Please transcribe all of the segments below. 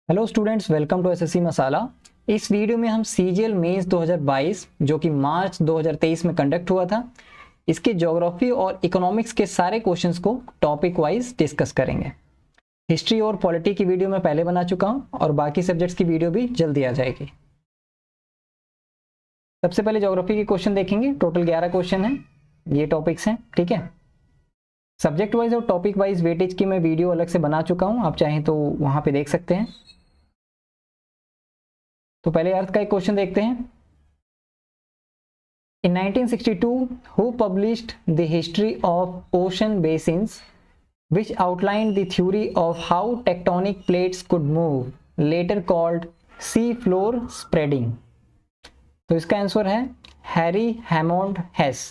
Hello students, welcome to SSC Masala. इस video में हम सीजीएल मेंस 2022 जो कि मार्च 2023 में कंडक्ट हुआ था, इसके ज्योग्राफी और इकोनॉमिक्स के सारे क्वेश्चंस को टॉपिक वाइज डिस्कस करेंगे। हिस्ट्री और पॉलिटी की वीडियो मैं पहले बना चुका हूं और बाकी सब्जेक्ट्स की वीडियो भी जल्दी आ जाएगी। सबसे पहले ज्योग्राफी के क्वेश्चन देखेंगे। टोटल 11 क्वेश्चन हैं, ये टॉपिक्स हैं, ठीक है। सब्जेक्ट वाइज और टॉपिक वाइज वेटेज की मैं वीडियो अलग से बना चुका हूं, आप चाहें तो वहां पे देख सकते हैं। तो पहले अर्थ का एक क्वेश्चन देखते हैं। In 1962, who published The History of Ocean Basins, which outlined the theory of how tectonic plates could move, later called sea floor spreading? तो इसका आंसर है हैरी हैमोंड हेस।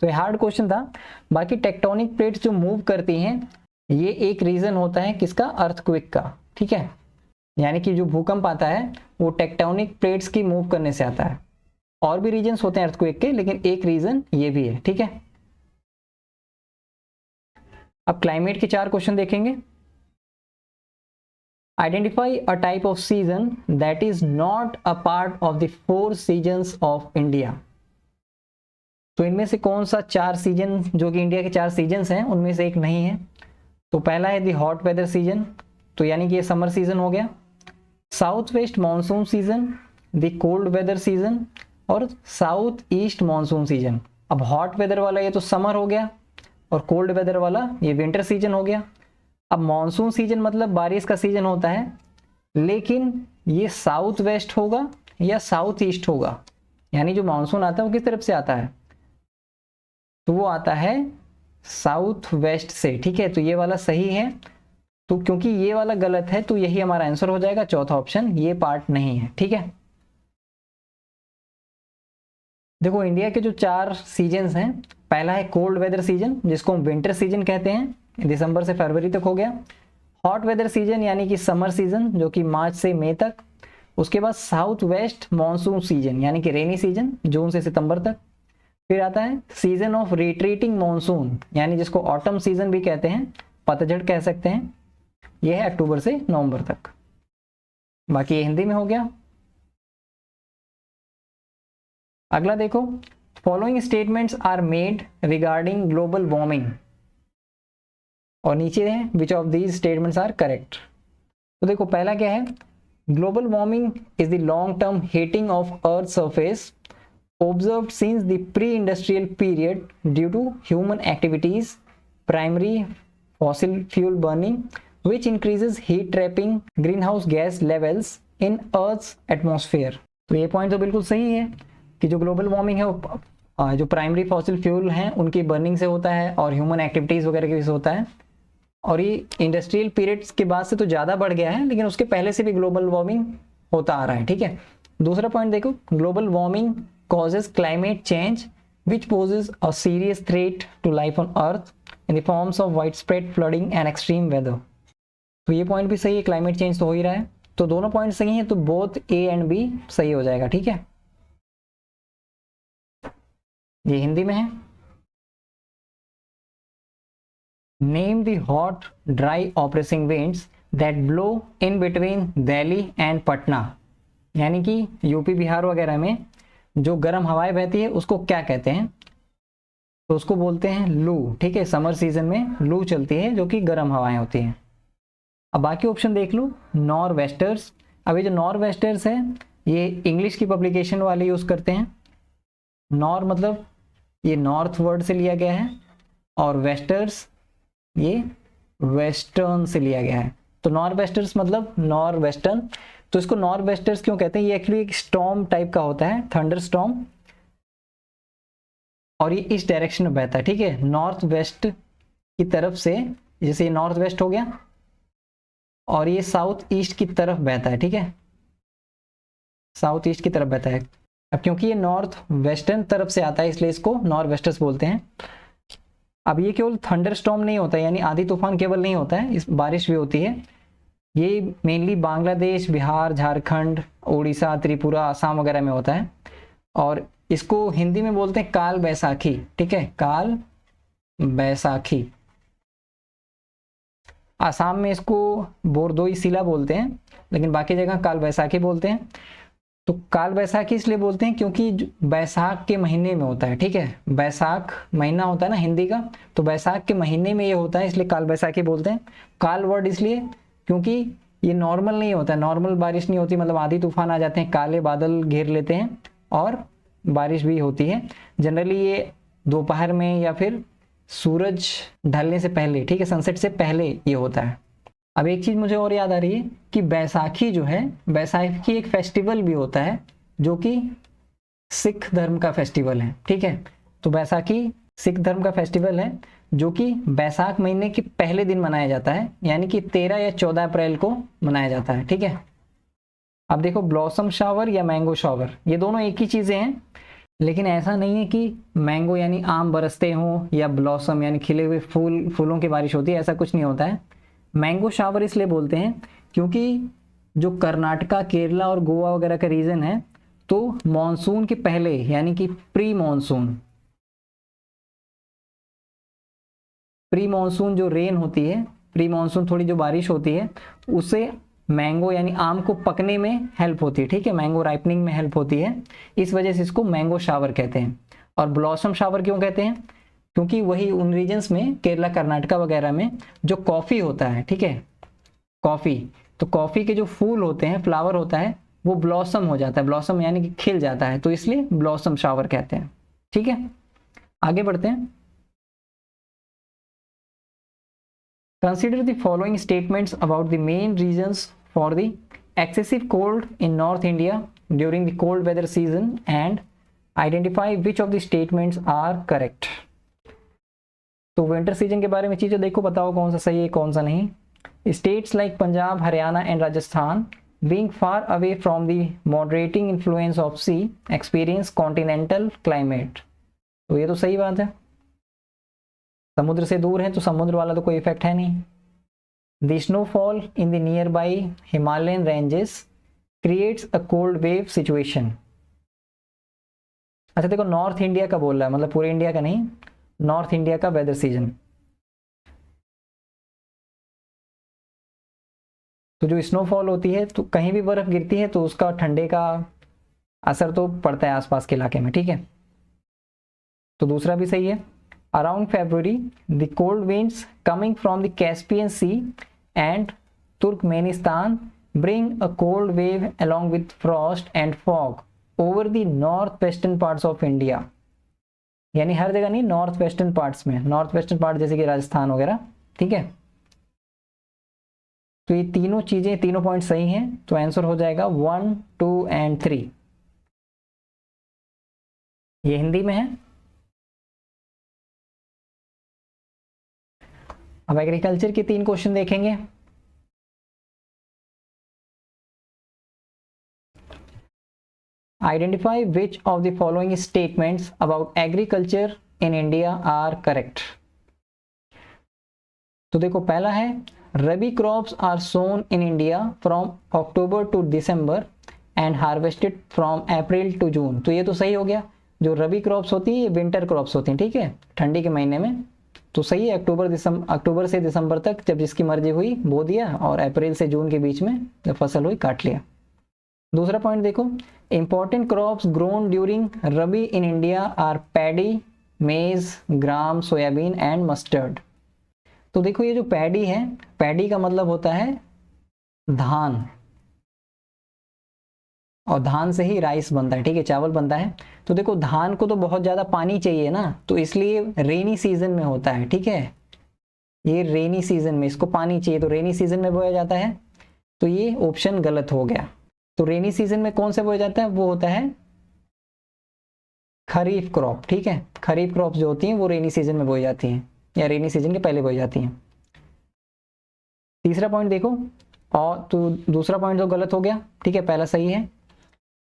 तो ये हार्ड क्वेश्चन था। बाकी टेक्टोनिक प्लेट्स जो मूव करती हैं, ये एक रीजन होता है किसका? अर्थक्वेक का, ठीक है। यानी कि जो भूकंप आता है वो टेक्टोनिक प्लेट्स की मूव करने से आता है। और भी रीजन्स होते हैं अर्थक्वेक के, लेकिन एक रीजन ये भी है, ठीक है। अब क्लाइमेट के 4 क्वेश्चन देखेंगे। Identify a type off season that is not a part of the 4 seasons of India. तो इनमें से कौन सा 4 सीजन, जो कि इंडिया के 4 सीजन्स हैं, उनमें से एक नहीं है। तो पहला है द हॉट वेदर सीजन, तो यानी कि ये समर सीजन हो गया। South west monsoon season, the cold weather season और साउथ ईस्ट मानसून सीजन। अब हॉट वेदर वाला ये तो समर हो गया और कोल्ड वेदर वाला ये विंटर सीजन हो गया। अब मानसून सीजन मतलब बारिश का सीजन होता है, लेकिन ये साउथ वेस्ट होगा या साउथ ईस्ट होगा। यानी जो मानसून आता है वो किस तरफ से आता है? तो वो आता है साउथ वेस्ट से, ठीक है। तो ये वाला सही है। तो क्योंकि ये वाला गलत है तो यही हमारा आंसर हो जाएगा, चौथा ऑप्शन, ये पार्ट नहीं है, ठीक है। देखो, इंडिया के जो 4 सीजन्स हैं, पहला है कोल्ड वेदर सीजन, जिसको हम विंटर सीजन कहते हैं, दिसंबर से फरवरी तक हो गया। हॉट वेदर सीजन यानी कि समर सीजन, जो कि मार्च से मई तक। उसके बाद साउथ वेस्ट मानसून सीजन यानी कि रेनी सीजन, जून से सितंबर तक। फिर आता है सीजन ऑफ रिट्रीटिंग मानसून, यानी जिसको ऑटम सीजन भी कहते हैं, पतझड़ कह सकते हैं, यह है अक्टूबर से नवंबर तक। बाकी ये हिंदी में हो गया। अगला देखो, following statements are made regarding global warming, और नीचे है which of these statements are correct. तो देखो, पहला क्या है? Global warming is the long term heating of earth surface observed since the pre-industrial period due to human activities, primary fossil fuel burning, which increases heat trapping greenhouse gas levels in Earth's atmosphere। तो ये point तो बिल्कुल सही है कि जो global warming है वो जो प्राइमरी फॉसिल फ्यूल हैं उनकी बर्निंग से होता है और ह्यूमन एक्टिविटीज़ वगैरह की वजह से होता है। और ये इंडस्ट्रियल पीरियड्स के बाद से तो ज़्यादा बढ़ गया है, लेकिन उसके पहले से भी ग्लोबल वार्मिंग होता आ रहा है, ठीक है। दूसरा पॉइंट देखो, global warming causes climate change which poses a serious threat to life on earth in the forms of widespread flooding and extreme weather। तो ये पॉइंट भी सही है, क्लाइमेट चेंज तो हो ही रहा है। तो दोनों पॉइंट सही हैं, तो बोथ ए एंड बी सही हो जाएगा, ठीक है। ये हिंदी में है। Name the hot dry operating winds that blow in between Delhi and Patna, यानी कि यूपी बिहार वगैरह में जो गर्म हवाएं बहती है उसको क्या कहते हैं? तो उसको बोलते हैं लू, ठीक है। समर सीजन में लू चलती है जो कि गर्म हवाएं होती हैं। अब बाकी ऑप्शन देख लो। नॉर वेस्टर्स, अब ये जो नॉर वेस्टर्स है ये इंग्लिश की पब्लिकेशन वाले यूज करते हैं। नॉर मतलब ये नॉर्थ वर्ड से लिया गया है और वेस्टर्स ये वेस्टर्न से लिया गया है। तो नॉर वेस्टर्स मतलब नॉर वेस्टर्न। तो इसको नॉर वेस्टर्स क्यों कहते हैं? ये एक्चुअली एक स्टॉर्म टाइप का होता है, थंडर स्टॉर्म, और ये इस डायरेक्शन में बहता है, ठीक है, नॉर्थ वेस्ट की तरफ से। जैसे ये नॉर्थ वेस्ट हो गया और ये साउथ ईस्ट की तरफ बहता है, ठीक है, साउथ ईस्ट की तरफ बहता है। अब क्योंकि ये नॉर्थ वेस्टर्न तरफ से आता है इसलिए इसको नॉर वेस्टर्स बोलते हैं। अब ये केवल थंडर स्टॉर्म नहीं होता है, यानी आंधी तूफान केवल नहीं होता है, इस बारिश भी होती है। ये मेनली बांग्लादेश, बिहार, झारखंड, उड़ीसा, त्रिपुरा, आसाम वगैरह में होता है। और इसको हिंदी में बोलते हैं काल बैसाखी, ठीक है, काल बैसाखी। आसाम में इसको बोरदोई सिला बोलते हैं, लेकिन बाकी जगह काल बैसाखी बोलते हैं। तो काल बैसाखी इसलिए बोलते हैं क्योंकि बैसाख के महीने में होता है, ठीक है, बैसाख महीना होता है ना हिंदी का, तो बैसाख के महीने में ये होता है, इसलिए काल बैसाखी बोलते हैं। काल वर्ड इसलिए क्योंकि ये नॉर्मल नहीं होता है, नॉर्मल बारिश नहीं होती, मतलब आंधी तूफान आ जाते हैं, काले बादल घेर लेते हैं और बारिश भी होती है। जनरली ये दोपहर में या फिर सूरज ढलने से पहले, ठीक है, सनसेट से पहले ये होता है। अब एक चीज़ मुझे और याद आ रही है कि बैसाखी जो है, बैसाखी एक फेस्टिवल भी होता है जो कि सिख धर्म का फेस्टिवल है, ठीक है। तो बैसाखी सिख धर्म का फेस्टिवल है जो कि बैसाख महीने के पहले दिन मनाया जाता है, यानी कि 13 या 14 अप्रैल को मनाया जाता है, ठीक है। अब देखो ब्लॉसम शावर या मैंगो शावर, ये दोनों एक ही चीज़ें हैं, लेकिन ऐसा नहीं है कि मैंगो यानी आम बरसते हों या ब्लॉसम यानी खिले हुए फूलों की बारिश होती है, ऐसा कुछ नहीं होता है। मैंगो शावर इसलिए बोलते हैं क्योंकि जो कर्नाटका, केरला और गोवा वगैरह का रीजन है, तो मॉनसून के पहले यानी कि प्री मॉनसून जो रेन होती है, प्री मॉनसून थोड़ी जो बारिश होती है, उससे मैंगो यानी आम को पकने में हेल्प होती है, ठीक है, मैंगो राइपनिंग में हेल्प होती है, इस वजह से इसको मैंगो शावर कहते हैं। और ब्लॉसम शावर क्यों कहते हैं? क्योंकि वही उन रीजन्स में, केरला, कर्नाटका वगैरह में जो कॉफ़ी होता है, ठीक है, कॉफ़ी, तो कॉफ़ी के जो फूल होते हैं, फ्लावर होता है, वो ब्लॉसम हो जाता है, ब्लॉसम यानी कि खिल जाता है, तो इसलिए ब्लॉसम शावर कहते हैं, ठीक है। आगे बढ़ते हैं। Consider the following statements about the main reasons for the excessive cold in North India during the cold weather season and identify which of the statements are correct। तो विंटर सीजन के बारे में चीज़ें देखो, बताओ कौन सा सही है कौन सा नहीं। States like Punjab, Haryana and Rajasthan being far away from the moderating influence of sea experience continental climate। तो ये तो सही बात है, समुद्र से दूर है तो समुद्र वाला तो कोई इफेक्ट है नहीं। The snowfall in the nearby Himalayan ranges creates a cold wave situation। अच्छा देखो, नॉर्थ इंडिया का बोल रहा है, मतलब पूरे इंडिया का नहीं, नॉर्थ इंडिया का वेदर सीजन। तो जो स्नोफॉल होती है, तो कहीं भी बर्फ गिरती है तो उसका ठंडे का असर तो पड़ता है आसपास के इलाके में, ठीक है, तो दूसरा भी सही है। Around February the cold winds coming from the Caspian Sea and Turkmenistan bring a cold wave along with frost and fog over the northwestern parts of India। यानी हर जगह नहीं, नॉर्थ वेस्टर्न पार्ट्स में, नॉर्थ वेस्टर्न पार्ट जैसे कि राजस्थान वगैरह, ठीक है। तो ये तीनों चीजें, तीनों पॉइंट सही हैं, तो आंसर हो जाएगा 1, 2 एंड 3। ये हिंदी में है। अब एग्रीकल्चर के 3 क्वेश्चन देखेंगे। Identify which of the following statements about agriculture in India are correct. तो देखो, पहला है rabi crops are sown in India from October to December and harvested from April to June. तो ये तो सही हो गया, जो रबी क्रॉप्स होती है ये विंटर क्रॉप्स होती हैं, ठीक है, ठंडी के महीने में, तो सही है। अक्टूबर से दिसंबर तक जब जिसकी मर्जी हुई बो दिया, और अप्रैल से जून के बीच में जब फसल हुई काट लिया। दूसरा पॉइंट देखो, important crops grown during rabi in India are paddy, maize, gram, soybean and mustard. तो देखो, ये जो पैडी है, पैडी का मतलब होता है धान, और धान से ही राइस बनता है, ठीक है, चावल बनता है। तो देखो, धान को तो बहुत ज़्यादा पानी चाहिए ना, तो इसलिए रेनी सीजन में होता है, ठीक है, ये रेनी सीजन में इसको पानी चाहिए, तो रेनी सीजन में बोया जाता है। तो ये ऑप्शन गलत हो गया। तो रेनी सीजन में कौन सा बोया जाता है? वो होता है खरीफ क्रॉप, ठीक है, खरीफ क्रॉप जो होती हैं वो रेनी सीजन में बोई जाती हैं, या रेनी सीजन के पहले बोई जाती हैं। तीसरा पॉइंट देखो, और तो दूसरा पॉइंट तो गलत हो गया, ठीक है, पहला सही है।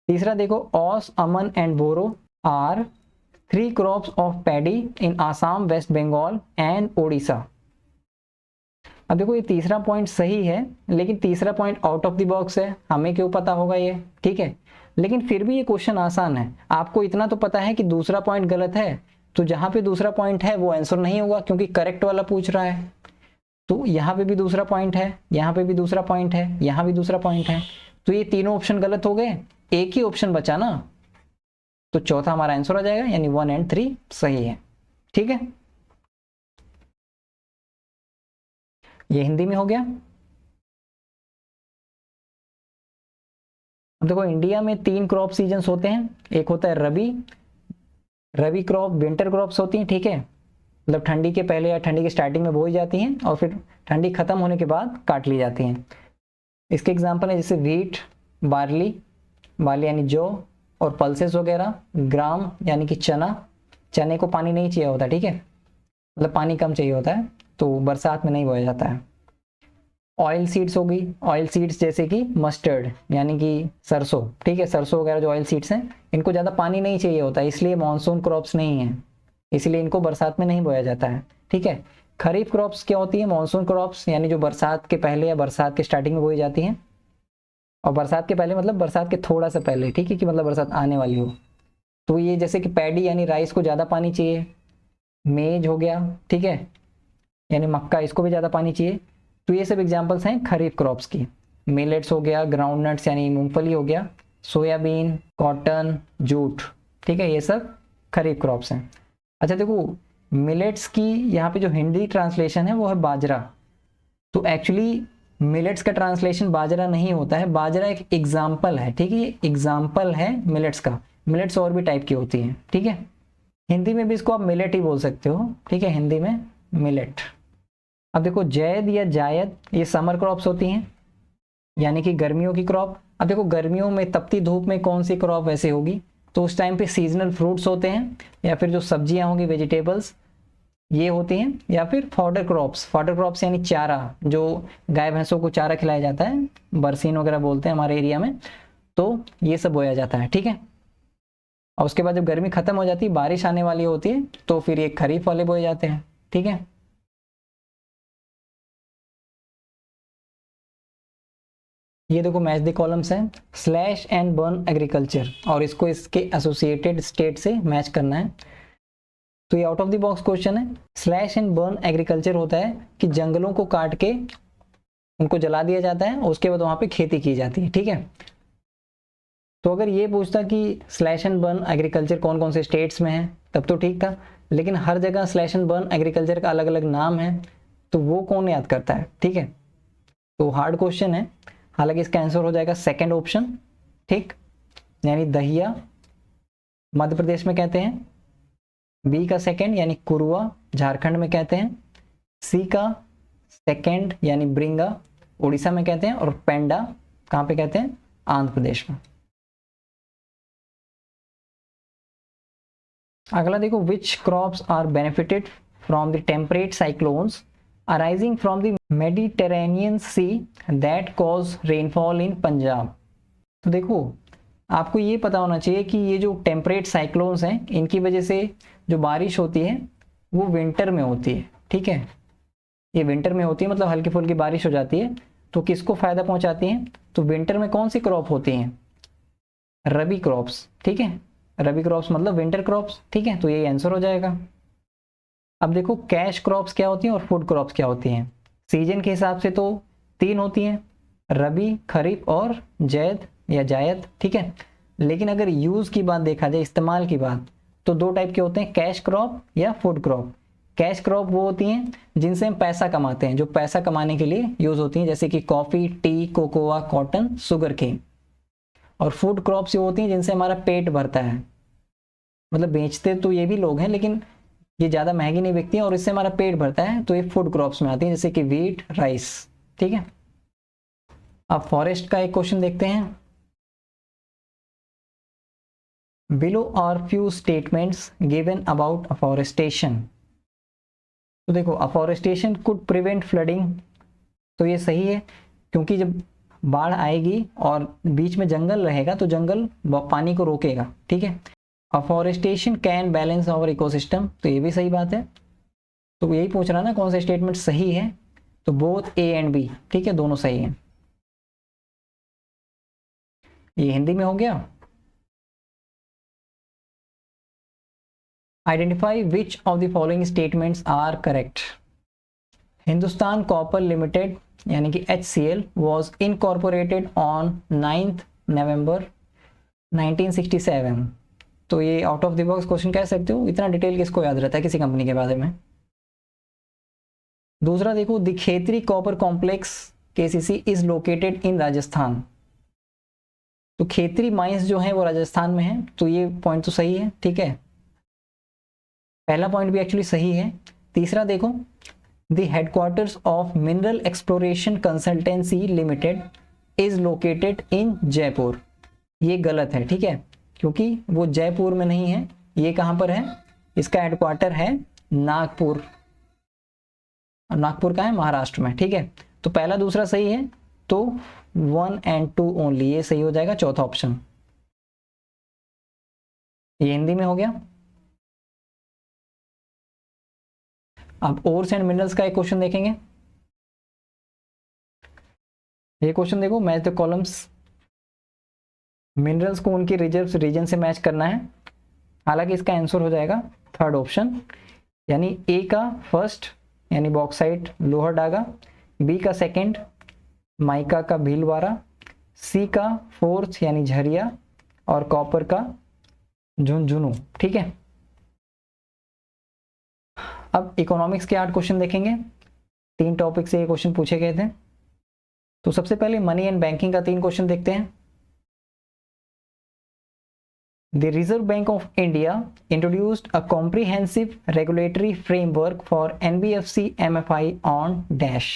तीसरा देखो, aus, aman and boro are 3 crops of paddy in Assam, West Bengal and Odisha. अब देखो, ये तीसरा पॉइंट सही है, लेकिन तीसरा point out of the box है, हमें क्यों पता होगा ये, ठीक है, लेकिन फिर भी ये क्वेश्चन आसान है। आपको इतना तो पता है कि दूसरा पॉइंट गलत है, तो जहां पे दूसरा पॉइंट है वो आंसर नहीं होगा, क्योंकि करेक्ट वाला पूछ रहा है। तो यहाँ पे भी दूसरा पॉइंट है, यहाँ पे भी दूसरा पॉइंट है, यहाँ भी दूसरा पॉइंट है, तो ये तीनों ऑप्शन गलत हो गए, एक ही ऑप्शन बचा ना, तो चौथा हमारा आंसर हो जाएगा, यानी 1 और 3 सही है। ठीक है, ये हिंदी में हो गया। अब देखो इंडिया में 3 क्रॉप सीजन्स होते हैं, एक होता है रबी क्रॉप, विंटर क्रॉप्स होती हैं, ठीक है, मतलब ठंडी के पहले या ठंडी की स्टार्टिंग में बोई जाती हैं और फिर ठंडी खत्म होने के बाद काट ली जाती हैं। इसके एग्जांपल है जैसे व्हीट, बार्ली यानी जौ, और पल्सेस वगैरह, ग्राम यानी कि चने को पानी नहीं चाहिए होता, ठीक है, मतलब पानी कम चाहिए होता है, तो बरसात में नहीं बोया जाता है। ऑयल सीड्स हो गई, ऑयल सीड्स जैसे कि मस्टर्ड यानी कि सरसों, ठीक है, सरसों वगैरह जो ऑयल सीड्स हैं, इनको ज़्यादा पानी नहीं चाहिए होता, इसलिए मानसून क्रॉप्स नहीं है, इसलिए इनको बरसात में नहीं बोया जाता है। ठीक है, खरीफ क्रॉप्स क्या होती है, मानसून क्रॉप्स यानी जो बरसात के पहले या बरसात के स्टार्टिंग में बोई जाती हैं, और बरसात के पहले मतलब बरसात के थोड़ा सा पहले, ठीक है, कि मतलब बरसात आने वाली हो। तो ये जैसे कि पैडी यानी राइस को ज़्यादा पानी चाहिए, मेज हो गया, ठीक है, यानी मक्का, इसको भी ज़्यादा पानी चाहिए। तो ये सब एग्जांपल्स हैं खरीफ क्रॉप्स की। मिलेट्स हो गया, ग्राउंडनट्स यानी मूंगफली हो गया, सोयाबीन, कॉटन, जूट, ठीक है, ये सब खरीफ क्रॉप्स हैं। अच्छा देखो, मिलेट्स की यहाँ पे जो हिंदी ट्रांसलेशन है वो है बाजरा, तो एक्चुअली मिलेट्स का ट्रांसलेशन बाजरा नहीं होता है, बाजरा एक एग्जाम्पल है, ठीक है, ये एग्जाम्पल है मिलेट्स का। मिलेट्स और भी टाइप की होती हैं, ठीक है, हिंदी में भी इसको आप मिलेट ही बोल सकते हो, ठीक है, हिंदी में मिलेट। अब देखो जैद या जायद, ये समर क्रॉप्स होती हैं, यानी कि गर्मियों की क्रॉप। अब देखो गर्मियों में तपती धूप में कौन सी क्रॉप वैसे होगी, तो उस टाइम पे सीजनल फ्रूट्स होते हैं, या फिर जो सब्जियां होंगी, वेजिटेबल्स ये होती हैं, या फिर फॉडर क्रॉप्स यानी चारा, जो गाय भैंसों को चारा खिलाया जाता है, बरसीन वगैरह बोलते हैं हमारे एरिया में, तो ये सब बोया जाता है। ठीक है, और उसके बाद जब गर्मी खत्म हो जाती है, बारिश आने वाली होती है, तो फिर ये खरीफ वाले बोए जाते हैं। ठीक है, ये देखो मैच द कॉलम्स हैं, स्लैश एंड बर्न एग्रीकल्चर, और इसको इसके एसोसिएटेड स्टेट से मैच करना है। तो ये out of the box question है। स्लैश एंड बर्न एग्रीकल्चर होता है कि जंगलों को काट के उनको जला दिया जाता है और उसके बाद वहां पे खेती की जाती है। ठीक है, तो अगर ये पूछता कि स्लैश एंड बर्न एग्रीकल्चर कौन कौन से स्टेट्स में है, तब तो ठीक था, लेकिन हर जगह स्लैश एंड बर्न एग्रीकल्चर का अलग अलग नाम है, तो वो कौन याद करता है। ठीक है, तो हार्ड क्वेश्चन है, हालांकि इसका आंसर हो जाएगा सेकंड ऑप्शन, ठीक, यानी दहिया मध्य प्रदेश में कहते हैं, बी का सेकंड यानी कुरुआ झारखंड में कहते हैं, सी का सेकंड यानी ब्रिंगा उड़ीसा में कहते हैं, और पेंडा कहाँ पे कहते हैं, आंध्र प्रदेश में। अगला देखो, which crops are benefited from the temperate cyclones arising from the Mediterranean sea that cause rainfall in Punjab. तो देखो आपको ये पता होना चाहिए कि ये जो टेम्परेट साइक्लोन्स हैं, इनकी वजह से जो बारिश होती है वो विंटर में होती है। ठीक है, ये विंटर में होती है, मतलब हल्की फुल्की बारिश हो जाती है, तो किसको फायदा पहुंचाती है, तो विंटर में कौन सी क्रॉप होती हैं, रबी क्रॉप्स। ठीक है, रबी क्रॉप्स मतलब विंटर क्रॉप्स। ठीक है, तो यही आंसर हो जाएगा। अब देखो कैश क्रॉप्स क्या होती हैं और फूड क्रॉप्स क्या होती हैं। सीजन के हिसाब से तो 3 होती हैं, रबी, खरीफ और जैद या जायद। ठीक है, लेकिन अगर यूज की बात देखा जाए, इस्तेमाल की बात, तो 2 टाइप के होते हैं, कैश क्रॉप या फूड क्रॉप। कैश क्रॉप वो होती हैं जिनसे हम पैसा कमाते हैं, जो पैसा कमाने के लिए यूज होती हैं, जैसे कि coffee, tea, cocoa, cotton, sugar cane. और फूड क्रॉप्स ये होती हैं जिनसे हमारा पेट भरता है, मतलब बेचते तो ये भी लोग हैं, लेकिन ये ज़्यादा महंगी नहीं बिकती है और इससे हमारा पेट भरता है, तो ये फूड क्रॉप्स में आती है, जैसे कि वीट, राइस। ठीक है, अब फॉरेस्ट का एक क्वेश्चन देखते हैं। Below are few statements given about afforestation. तो देखो अफॉरेस्टेशन कुड प्रिवेंट फ्लडिंग, तो ये सही है, क्योंकि जब बाढ़ आएगी और बीच में जंगल रहेगा तो जंगल पानी को रोकेगा। ठीक है, afforestation can balance our ecosystem, तो ये भी सही बात है। तो यही पूछ रहा ना कौन सा स्टेटमेंट सही है, तो बोथ ए एंड बी, ठीक है, दोनों सही हैं। ये हिंदी में हो गया। Identify which of the following statements are correct. Hindustan Copper Limited यानी कि HCL was incorporated on 9 November 1967। तो ये out of the box question कह सकते हो, इतना डिटेल किसको याद रहता है किसी कंपनी के बारे में। दूसरा देखो, the Khetri copper complex KCC is located in Rajasthan. तो खेतरी माइंस जो है वो राजस्थान में है, तो ये पॉइंट तो सही है, ठीक है, पहला पॉइंट भी एक्चुअली सही है। तीसरा देखो, the headquarters of mineral exploration consultancy limited is located in Jaipur. ये गलत है, ठीक है, क्योंकि वो जयपुर में नहीं है, ये कहाँ पर है, इसका हेडक्वार्टर है नागपुर। नागपुर का है महाराष्ट्र में, ठीक है। तो पहला दूसरा सही है, तो 1 and 2 ओनली, ये सही हो जाएगा चौथा ऑप्शन। ये हिंदी में हो गया। अब ओर्स एंड मिनरल्स का एक क्वेश्चन देखेंगे। ये क्वेश्चन देखो, मैच द कॉलम्स, मिनरल्स को उनकी रिजर्व रीजन से मैच करना है। हालांकि इसका आंसर हो जाएगा थर्ड ऑप्शन, यानी ए का फर्स्ट यानी बॉक्साइट लोहर डागा, बी का सेकंड माइका का भीलवाड़ा, सी का फोर्थ यानी झरिया, और कॉपर का झुंझुनू, ठीक है। अब इकोनॉमिक्स के 8 क्वेश्चन देखेंगे, 3 टॉपिक से ये क्वेश्चन पूछे गए थे। तो सबसे पहले मनी एंड बैंकिंग का 3 क्वेश्चन देखते हैं। The reserve bank of India introduced a comprehensive regulatory framework for NBFC MFI on dash.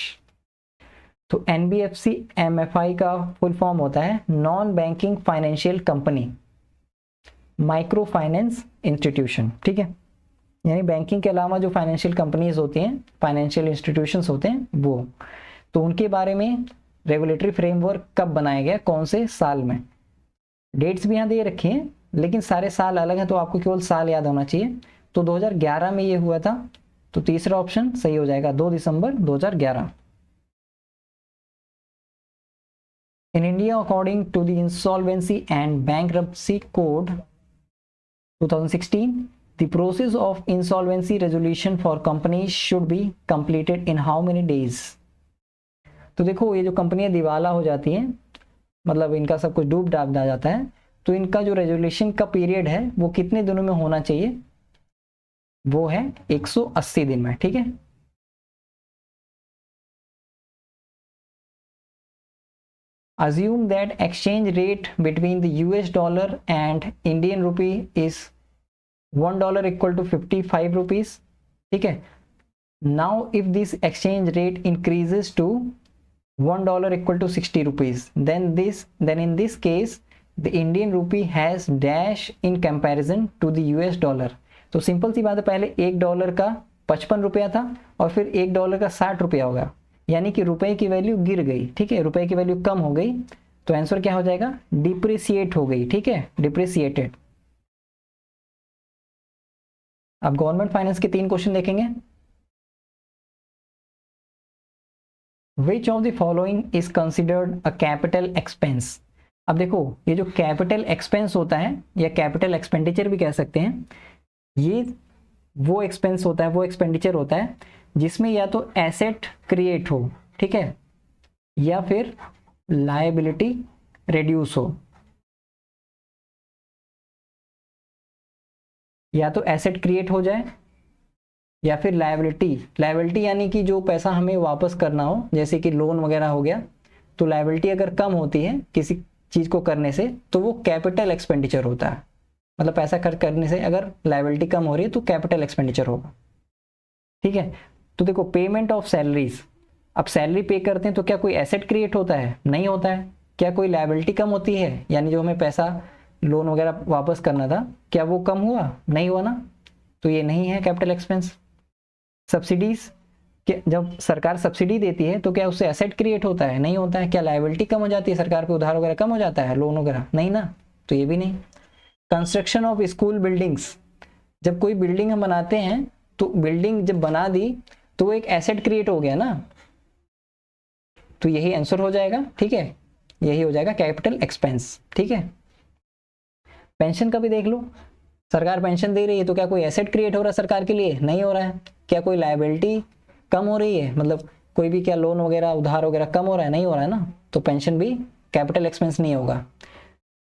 तो NBFC MFI का फुल फॉर्म होता है non banking financial company micro finance institution, ठीक है, यानी बैंकिंग के अलावा जो फाइनेंशियल कंपनीज होती हैं, फाइनेंशियल इंस्टीट्यूशंस होते हैं वो, तो उनके बारे में रेगुलेटरी फ्रेमवर्क कब बनाया गया, कौन से साल में। डेट्स भी यहाँ दे रखी हैं, लेकिन सारे साल अलग हैं, तो आपको केवल साल याद होना चाहिए। तो 2011 में ये हुआ था, तो तीसरा ऑप्शन सही हो जाएगा, 2 दिसंबर 2011। In India, according to the Insolvency and Bankruptcy Code 2016, the process of insolvency resolution for companies should be completed in how many days? तो देखो, ये जो कंपनियां दिवाला हो जाती हैं, मतलब इनका सब कुछ डूब डाब जा जाता है, तो इनका जो रेजोल्यूशन का पीरियड है वो कितने दिनों में होना चाहिए, वो है 180 दिन में, ठीक है। Assume that exchange rate between the US dollar and Indian rupee is $1 equal to 55 rupees, ठीक है। Now if this exchange rate increases to $1 equal to 60 rupees, then in this case the Indian rupee has dash in comparison to the US dollar। तो simple सी बात है, पहले $1 का 55 रुपया था और फिर $1 का 60 रुपया होगा, यानी कि रुपए की वैल्यू गिर गई, ठीक है, रुपए की वैल्यू कम हो गई, तो आंसर क्या हो जाएगा, डिप्रिसिएट हो गई, ठीक है, डिप्रिसिएटेड। अब गवर्नमेंट फाइनेंस के 3 क्वेश्चन देखेंगे। विच of the following is considered a capital expense. अब देखो, ये जो कैपिटल एक्सपेंस होता है या कैपिटल एक्सपेंडिचर भी कह सकते हैं, ये वो एक्सपेंस होता है, वो एक्सपेंडिचर होता है जिसमें या तो एसेट क्रिएट हो, ठीक है, या फिर लायबिलिटी रिड्यूस हो। या तो एसेट क्रिएट हो जाए या फिर लायबिलिटी यानी कि जो पैसा हमें वापस करना हो, जैसे कि लोन वगैरह हो गया, तो लायबिलिटी अगर कम होती है किसी चीज को करने से तो वो कैपिटल एक्सपेंडिचर होता है। मतलब पैसा खर्च करने से अगर लायबिलिटी कम हो रही है तो कैपिटल एक्सपेंडिचर होगा, ठीक है। तो देखो, पेमेंट ऑफ सैलरीज, अब सैलरी पे करते हैं तो क्या कोई एसेट क्रिएट होता है, नहीं होता है। क्या कोई लायबिलिटी कम होती है, यानी जो हमें पैसा लोन वगैरह वापस करना था, क्या वो कम हुआ, नहीं हुआ ना, तो ये नहीं है कैपिटल एक्सपेंस। सब्सिडीज, जब सरकार सब्सिडी देती है तो क्या उससे एसेट क्रिएट होता है, नहीं होता है। क्या लायबिलिटी कम हो जाती है, सरकार पे उधार वगैरह कम हो जाता है, लोन वगैरह, नहीं ना, तो ये भी नहीं। कंस्ट्रक्शन ऑफ स्कूल बिल्डिंग्स, जब कोई बिल्डिंग हम बनाते हैं तो बिल्डिंग जब बना दी तो वो एक एसेट क्रिएट हो गया ना, तो यही आंसर हो जाएगा, ठीक है, यही हो जाएगा कैपिटल एक्सपेंस, ठीक है। पेंशन का भी देख लो, सरकार पेंशन दे रही है तो क्या कोई एसेट क्रिएट हो रहा है सरकार के लिए, नहीं हो रहा है। क्या कोई लायबिलिटी कम हो रही है, मतलब कोई भी क्या लोन वगैरह उधार वगैरह कम हो रहा है, नहीं हो रहा है ना, तो पेंशन भी कैपिटल एक्सपेंस नहीं होगा।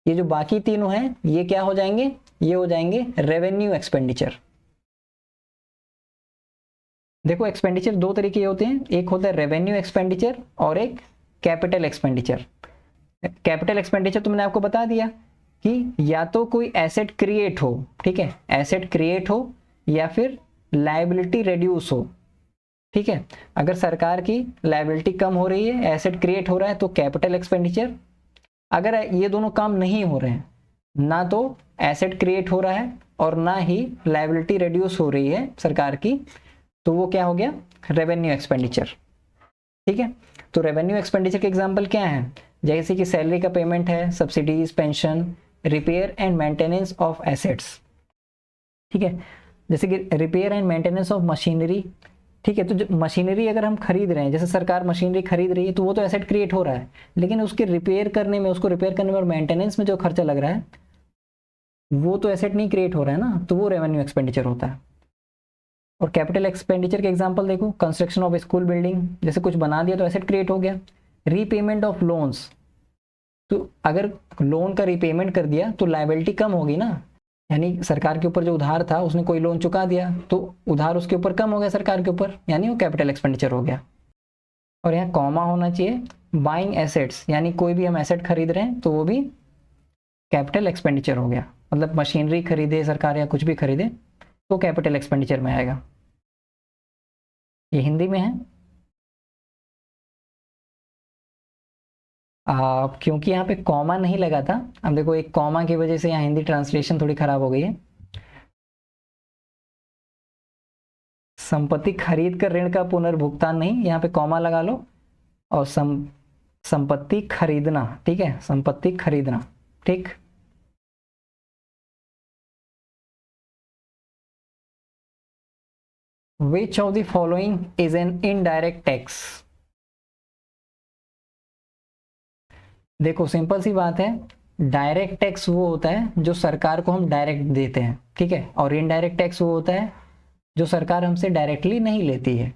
ये जो बाकी तीनों हैं ये क्या हो जाएंगे, ये हो जाएंगे रेवेन्यू एक्सपेंडिचर। देखो एक्सपेंडिचर दो तरीके होते हैं, एक होता है रेवेन्यू एक्सपेंडिचर और एक कैपिटल एक्सपेंडिचर। कैपिटल एक्सपेंडिचर तो मैंने आपको बता दिया कि या तो कोई एसेट क्रिएट हो, ठीक है, एसेट क्रिएट हो या फिर लायबिलिटी रिड्यूस हो, ठीक है। अगर सरकार की लायबिलिटी कम हो रही है, एसेट क्रिएट हो रहा है, तो कैपिटल एक्सपेंडिचर। अगर ये दोनों काम नहीं हो रहे हैं, ना तो एसेट क्रिएट हो रहा है और ना ही लायबिलिटी रिड्यूस हो रही है सरकार की, तो वो क्या हो गया, रेवेन्यू एक्सपेंडिचर, ठीक है। तो रेवेन्यू एक्सपेंडिचर के एग्जांपल क्या है, जैसे कि सैलरी का पेमेंट है, subsidies, pension, repair and maintenance of assets, ठीक है, जैसे कि repair and maintenance of machinery, ठीक है। तो जो मशीनरी अगर हम खरीद रहे हैं, जैसे सरकार मशीनरी खरीद रही है, तो वो तो एसेट क्रिएट हो रहा है, लेकिन उसके रिपेयर करने में, उसको रिपेयर करने में और मेंटेनेंस में जो खर्चा लग रहा है वो तो एसेट नहीं क्रिएट हो रहा है ना, तो वो रेवेन्यू एक्सपेंडिचर होता है। और कैपिटल एक्सपेंडिचर के एग्जांपल देखो, कंस्ट्रक्शन ऑफ स्कूल बिल्डिंग, जैसे कुछ बना दिया तो एसेट क्रिएट हो गया। रीपेमेंट ऑफ लोन्स, तो अगर लोन का रीपेमेंट कर दिया तो लायबिलिटी कम होगी ना, यानी सरकार के ऊपर जो उधार था उसने कोई लोन चुका दिया तो उधार उसके ऊपर कम हो गया सरकार के ऊपर, यानी वो कैपिटल एक्सपेंडिचर हो गया। और यहाँ कॉमा होना चाहिए, बाइंग एसेट्स, यानी कोई भी हम एसेट खरीद रहे हैं तो वो भी कैपिटल एक्सपेंडिचर हो गया, मतलब मशीनरी खरीदे सरकार या कुछ भी खरीदे तो कैपिटल एक्सपेंडिचर में आएगा। ये हिंदी में है। क्योंकि यहाँ पे कॉमा नहीं लगा था, अब देखो एक कॉमा की वजह से यहाँ हिंदी ट्रांसलेशन थोड़ी खराब हो गई है। संपत्ति खरीद कर ऋण का पुनर्भुगतान नहीं, यहाँ पे कॉमा लगा लो, और संपत्ति खरीदना, ठीक है, संपत्ति खरीदना, ठीक। Which of the following is an indirect tax? देखो सिंपल सी बात है, डायरेक्ट टैक्स वो होता है जो सरकार को हम डायरेक्ट देते हैं, ठीक है, और इनडायरेक्ट टैक्स वो होता है जो सरकार हमसे डायरेक्टली नहीं लेती है।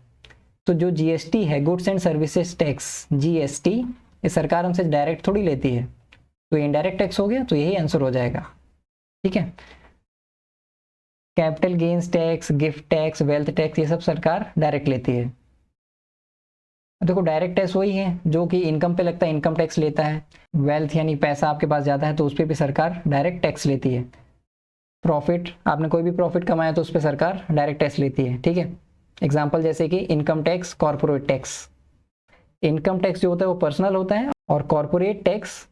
तो जो जीएसटी है, goods and services tax, GST, ये सरकार हमसे डायरेक्ट थोड़ी लेती है, तो इनडायरेक्ट टैक्स हो गया, तो यही आंसर हो जाएगा, ठीक है। Capital gains tax, gift tax, wealth tax, ये सब सरकार डायरेक्ट लेती है। देखो डायरेक्ट टैक्स वही है जो कि इनकम पे लगता है, इनकम टैक्स लेता है। वेल्थ यानी पैसा आपके पास ज़्यादा है तो उस पर भी सरकार डायरेक्ट टैक्स लेती है। प्रॉफिट, आपने कोई भी प्रॉफिट कमाया तो उस पर सरकार डायरेक्ट टैक्स लेती है, ठीक है। एग्जाम्पल जैसे कि income tax, corporate tax. Income tax जो होता है वो पर्सनल होता है और कॉर्पोरेट टैक्स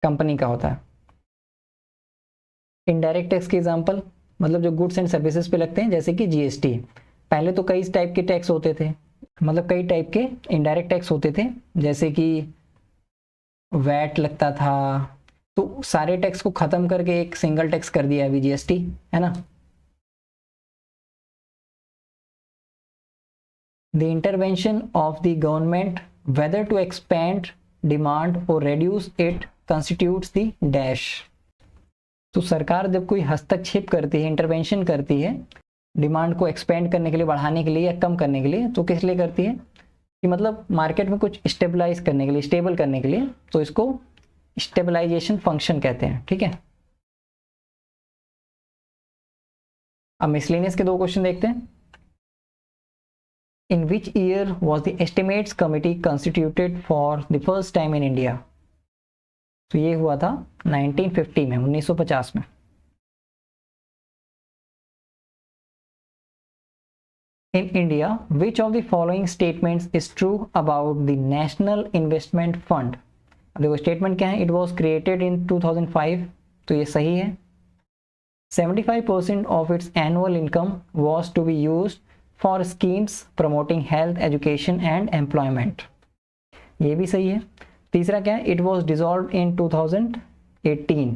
कंपनी का होता है। इनडायरेक्ट टैक्स के एग्जाम्पल मतलब जो गुड्स एंड सर्विसेज पे लगते हैं, जैसे कि जीएसटी। पहले तो कई टाइप के टैक्स होते थे, मतलब कई टाइप के इनडायरेक्ट टैक्स होते थे, जैसे कि वैट लगता था, तो सारे टैक्स को खत्म करके एक सिंगल टैक्स कर दिया अभी जीएसटी, है ना। The intervention of the government whether to expand demand or reduce it constitutes the dash. तो सरकार जब कोई हस्तक्षेप करती है, इंटरवेंशन करती है डिमांड को एक्सपेंड करने के लिए, बढ़ाने के लिए या कम करने के लिए, तो किस लिए करती है कि मतलब मार्केट में कुछ स्टेबलाइज करने के लिए, स्टेबल करने के लिए, तो इसको स्टेबलाइजेशन फंक्शन कहते हैं, ठीक है। अब मिसलेनियस के दो क्वेश्चन देखते हैं। In which year was the estimates committee constituted for the first time in India. तो ये हुआ था 1950 में, 1950 में। In India, which of the following statements is true about the National Investment Fund? अब देखो स्टेटमेंट क्या है, इट वॉज क्रिएटेड इन 2005, तो ये सही है। 75% of its annual income was to be used for schemes promoting health, education and employment, ये भी सही है। तीसरा क्या है, इट वॉज डिसॉल्व इन 2018,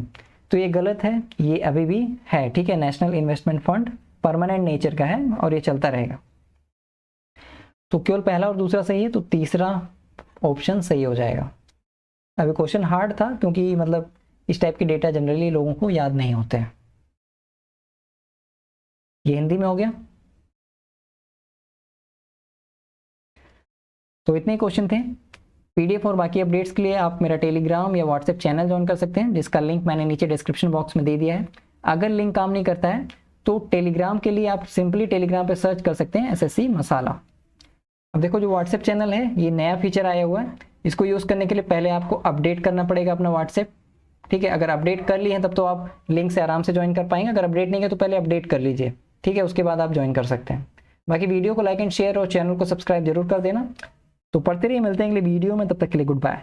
तो ये गलत है, ये अभी भी है, ठीक है। National investment fund permanent nature का है और ये चलता रहेगा। तो केवल पहला और दूसरा सही है, तो तीसरा ऑप्शन सही हो जाएगा। अभी क्वेश्चन हार्ड था क्योंकि मतलब इस टाइप के डेटा जनरली लोगों को याद नहीं होते हैं। ये हिंदी में हो गया। तो इतने क्वेश्चन थे। PDF और बाकी अपडेट्स के लिए आप मेरा टेलीग्राम या व्हाट्सएप चैनल ज्वाइन कर सकते हैं, जिसका लिंक मैंने नीचे डिस्क्रिप्शन बॉक्स में दे दिया है। अगर लिंक काम नहीं करता है तो टेलीग्राम के लिए आप सिंपली टेलीग्राम पे सर्च कर सकते हैं SSC मसाला। अब देखो जो व्हाट्सएप चैनल है ये नया फीचर आया हुआ है, इसको यूज़ करने के लिए पहले आपको अपडेट करना पड़ेगा अपना व्हाट्सएप, ठीक है। अगर अपडेट कर लिए हैं तब तो आप लिंक से आराम से ज्वाइन कर पाएंगे, अगर अपडेट नहीं है तो पहले अपडेट कर लीजिए, ठीक है, उसके बाद आप ज्वाइन कर सकते हैं। बाकी वीडियो को लाइक एंड शेयर और चैनल को सब्सक्राइब जरूर कर देना। तो पढ़ते रहिए, मिलते हैं अगले वीडियो में, तब तक के लिए गुड बाय।